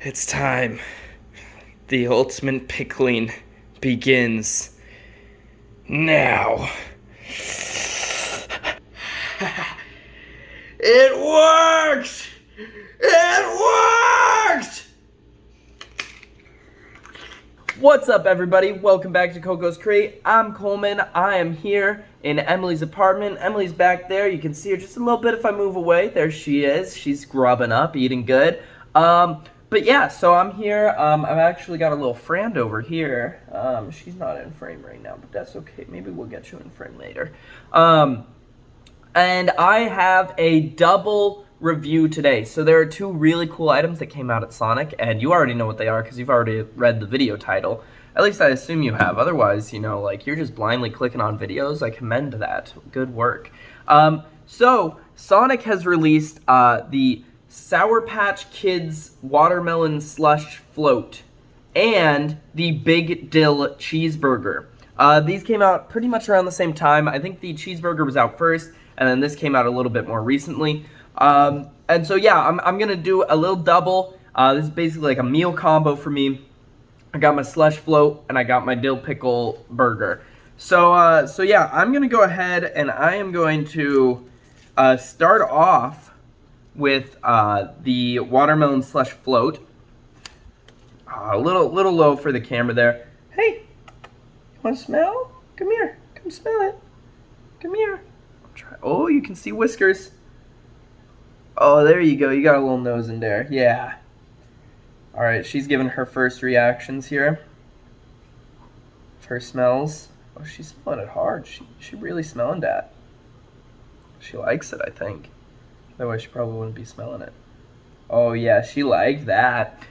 It's time. The ultimate pickling begins now. It worked! It worked! What's up, everybody? Welcome back to Coco's Crate. I'm Coleman. I am here in Emily's apartment. Emily's back there. You can see her just a little bit if I move away. There she is. She's grubbing up, eating good. But yeah, so I'm here. I've actually got a little friend over here. She's not in frame right now, but that's okay. Maybe we'll get you in frame later. And I have a double review today. So there are two really cool items that came out at Sonic, and you already know what they are because you've already read the video title. At least I assume you have. Otherwise, like you're just blindly clicking on videos. I commend that. Good work. So Sonic has released the Sour Patch Kids Watermelon Slush Float and the Big Dill Cheeseburger. These came out pretty much around the same time. I think the cheeseburger was out first, and then this came out a little bit more recently. And so yeah, I'm gonna do a little double. This is basically like a meal combo for me. I got my slush float and I got my dill pickle burger. So yeah, I'm gonna go ahead and I am going to start off with the watermelon slush float. A little low for the camera there. Hey, you want to smell? Come here, come smell it. Come here. Oh, you can see whiskers. Oh, there you go. You got a little nose in there. Yeah. All right, she's giving her first reactions here. First smells. Oh, she's smelling it hard. She really smelling that. She likes it, I think. Otherwise, she probably wouldn't be smelling it. Oh, yeah, she liked that.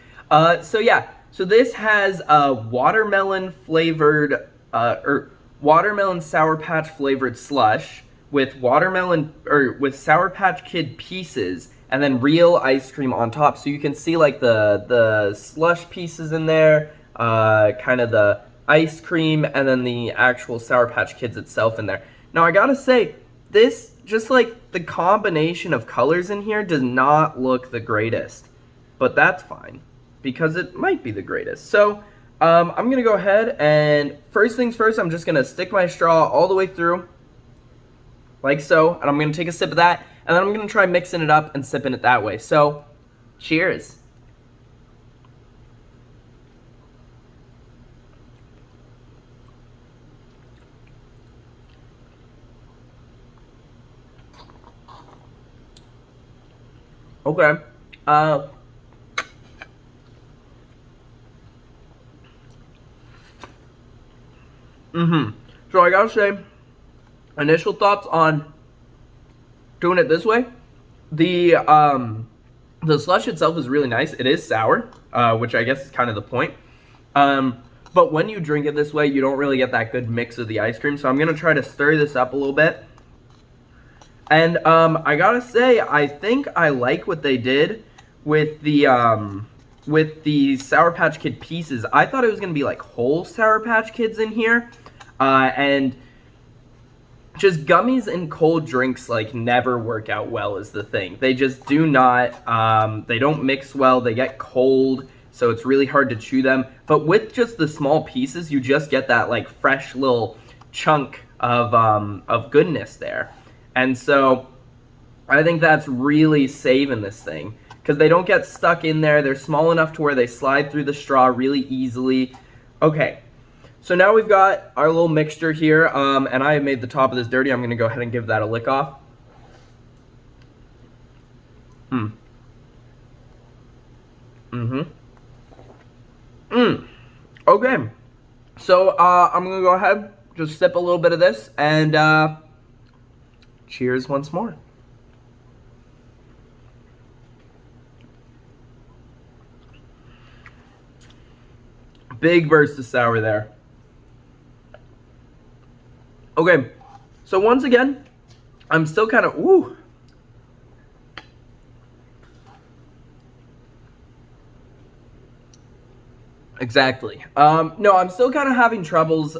So yeah, so this has watermelon flavored, or watermelon Sour Patch flavored slush with with Sour Patch Kid pieces and then real ice cream on top. So you can see like the slush pieces in there, kind of the ice cream, and then the actual Sour Patch Kids itself in there. Now I gotta say, this, just like the combination of colors in here, does not look the greatest. But that's fine, because it might be the greatest. So I'm gonna go ahead and first things first, I'm just gonna stick my straw all the way through, like so, and I'm gonna take a sip of that, and then I'm gonna try mixing it up and sipping it that way. So, cheers. Okay. So I gotta say, initial thoughts on doing it this way. The slush itself is really nice. It is sour, which I guess is kind of the point. But when you drink it this way, you don't really get that good mix of the ice cream. So I'm gonna try to stir this up a little bit. And I gotta say, I think I like what they did with the Sour Patch Kid pieces. I thought it was gonna be like whole Sour Patch Kids in here, and just gummies and cold drinks like never work out well is the thing. They just do not. They don't mix well. They get cold, so it's really hard to chew them. But with just the small pieces, you just get that like fresh little chunk of goodness there. And so I think that's really saving this thing, because they don't get stuck in there. They're small enough to where they slide through the straw really easily. Okay, so now we've got our little mixture here, and I have made the top of this dirty. I'm going to go ahead and give that a lick off. Okay, so I'm going to go ahead, just sip a little bit of this, and cheers once more. Big burst of sour there. Okay, so once again, I'm still kind of, ooh. Exactly. No, I'm still kind of having troubles,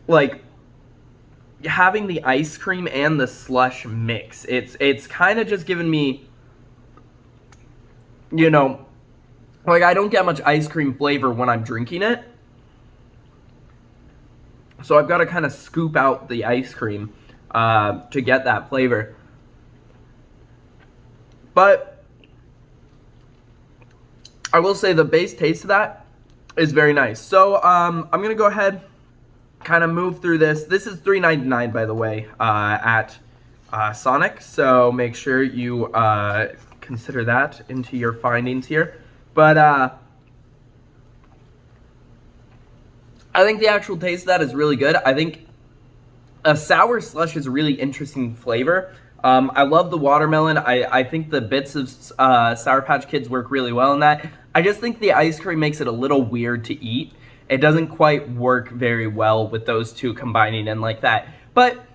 like, having the ice cream and the slush mix. It's kind of just giving me you know, like I don't get much ice cream flavor when I'm drinking it. So I've got to kind of scoop out the ice cream to get that flavor. But I will say the base taste of that is very nice. So I'm going to go ahead, kind of move through this. This is $3.99, by the way, at Sonic. So make sure you consider that into your findings here. But I think the actual taste of that is really good. I think a sour slush is a really interesting flavor. I love the watermelon. I think the bits of Sour Patch Kids work really well in that. I just think the ice cream makes it a little weird to eat. It doesn't quite work very well with those two combining in like that. But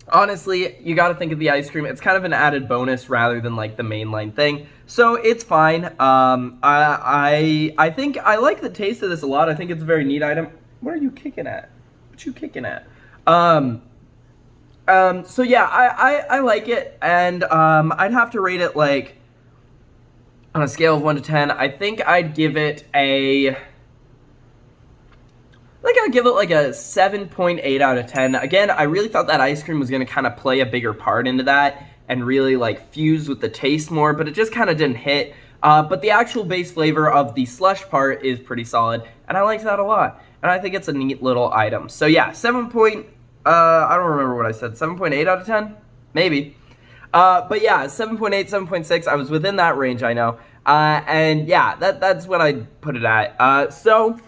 honestly, you got to think of the ice cream. It's kind of an added bonus rather than like the mainline thing. So it's fine. I think I like the taste of this a lot. I think it's a very neat item. What are you kicking at? What you kicking at? So yeah, I like it, and I'd have to rate it like on a scale of 1 to 10. I think I'd give it a I'd give it like a 7.8 out of 10. Again, I really thought that ice cream was going to kind of play a bigger part into that and really like fuse with the taste more, but it just kind of didn't hit. But the actual base flavor of the slush part is pretty solid, and I liked that a lot. And I think it's a neat little item. So yeah, I don't remember what I said, 7.8 out of 10? Maybe. But yeah, 7.8, 7.6, I was within that range, I know. And yeah, that's what I'd put it at. So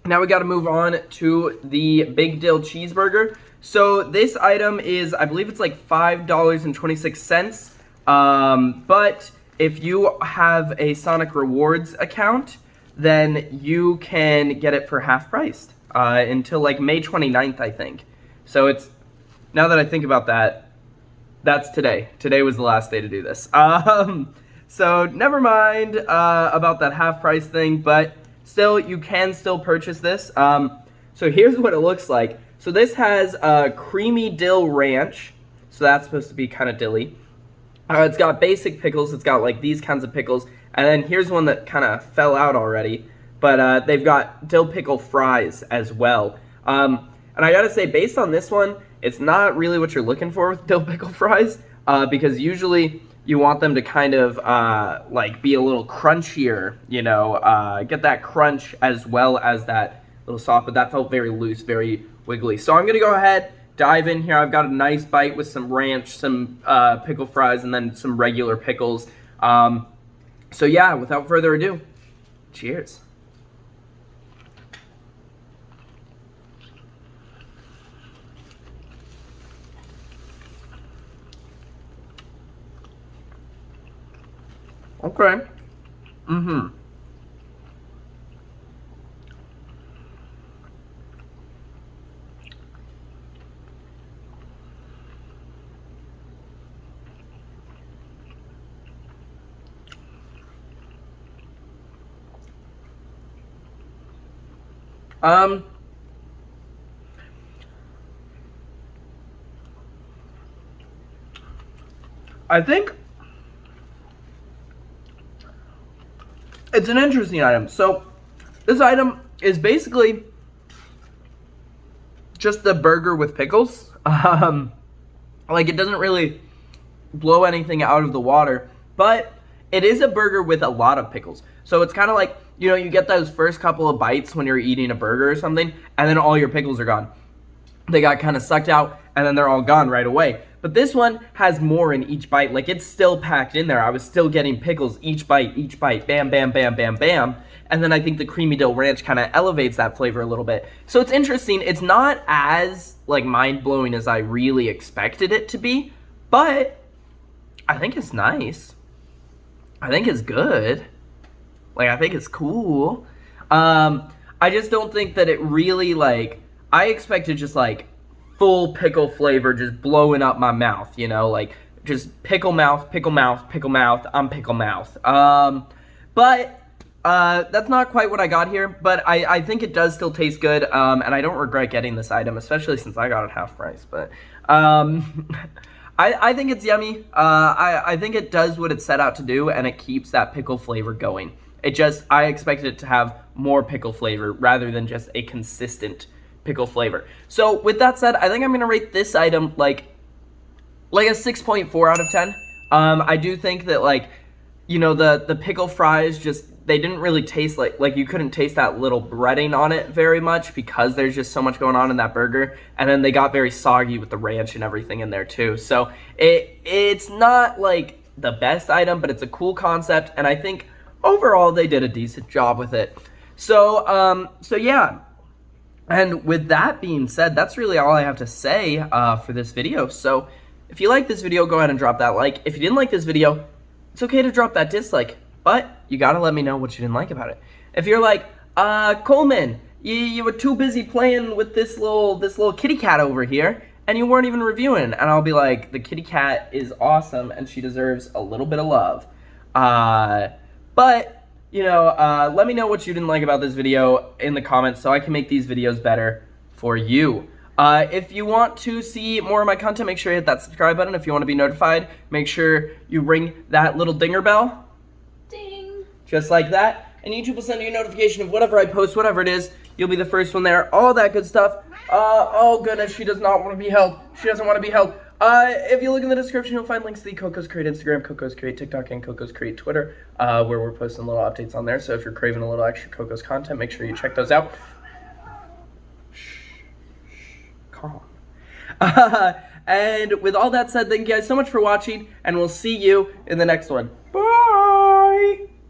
now we got to move on to the Big Dill Cheeseburger. So this item is, I believe it's like $5.26. But if you have a Sonic Rewards account, then you can get it for half priced until like May 29th, I think. So it's, now that I think about that, that's today. Today was the last day to do this. So never mind about that half price thing, but still, you can still purchase this. So here's what it looks like. So this has creamy dill ranch. So that's supposed to be kind of dilly. It's got basic pickles. It's got like these kinds of pickles. And then here's one that kind of fell out already. But they've got dill pickle fries as well. And I gotta say, based on this one, it's not really what you're looking for with dill pickle fries. Because usually you want them to kind of like be a little crunchier, you know, get that crunch as well as that little soft. But that felt very loose, very wiggly. So I'm gonna go ahead, dive in here. I've got a nice bite with some ranch, some pickle fries, and then some regular pickles. So yeah, without further ado, cheers. Okay. Mm-hmm. I think it's an interesting item. So this item is basically just the burger with pickles. Like, it doesn't really blow anything out of the water, but it is a burger with a lot of pickles. So it's kind of like, you know, you get those first couple of bites when you're eating a burger or something, and then all your pickles are gone. They got kind of sucked out, and then they're all gone right away. But this one has more in each bite. Like, it's still packed in there. I was still getting pickles each bite, bam, bam, bam, bam, bam. And then I think the creamy dill ranch kind of elevates that flavor a little bit. So it's interesting. It's not as, like, mind-blowing as I really expected it to be, but I think it's nice. I think it's good. Like, I think it's cool. I just don't think that it really, like, I expected just, like, full pickle flavor just blowing up my mouth, you know, like, just pickle mouth, pickle mouth, pickle mouth, I'm pickle mouth. But that's not quite what I got here, but I think it does still taste good, and I don't regret getting this item, especially since I got it half price. But I think it's yummy. I think it does what it set out to do, and it keeps that pickle flavor going. I expected it to have more pickle flavor rather than just a consistent pickle flavor. So with that said, I think I'm gonna rate this item like a 6.4 out of 10. I do think that, like, you know, the pickle fries just, they didn't really taste like you couldn't taste that little breading on it very much because there's just so much going on in that burger. And then they got very soggy with the ranch and everything in there too. So it's not like the best item, but it's a cool concept. And I think overall they did a decent job with it. So yeah. And with that being said, that's really all I have to say for this video. So if you like this video, go ahead and drop that like. If you didn't like this video, it's okay to drop that dislike, but you gotta let me know what you didn't like about it. If you're like, Coleman, you were too busy playing with this little kitty cat over here, and you weren't even reviewing, and I'll be like, the kitty cat is awesome, and she deserves a little bit of love. But, you know, let me know what you didn't like about this video in the comments so I can make these videos better for you. If you want to see more of my content, make sure you hit that subscribe button. If you want to be notified, make sure you ring that little dinger bell. Ding. Just like that. And YouTube will send you a notification of whatever I post, whatever it is. You'll be the first one there. All that good stuff. Oh goodness, she does not want to be held. She doesn't want to be held. If you look in the description, you'll find links to the Coco's Create Instagram, Coco's Create TikTok, and Coco's Create Twitter, where we're posting little updates on there. So if you're craving a little extra Coco's content, make sure you check those out. Calm. And with all that said, thank you guys so much for watching, and we'll see you in the next one. Bye!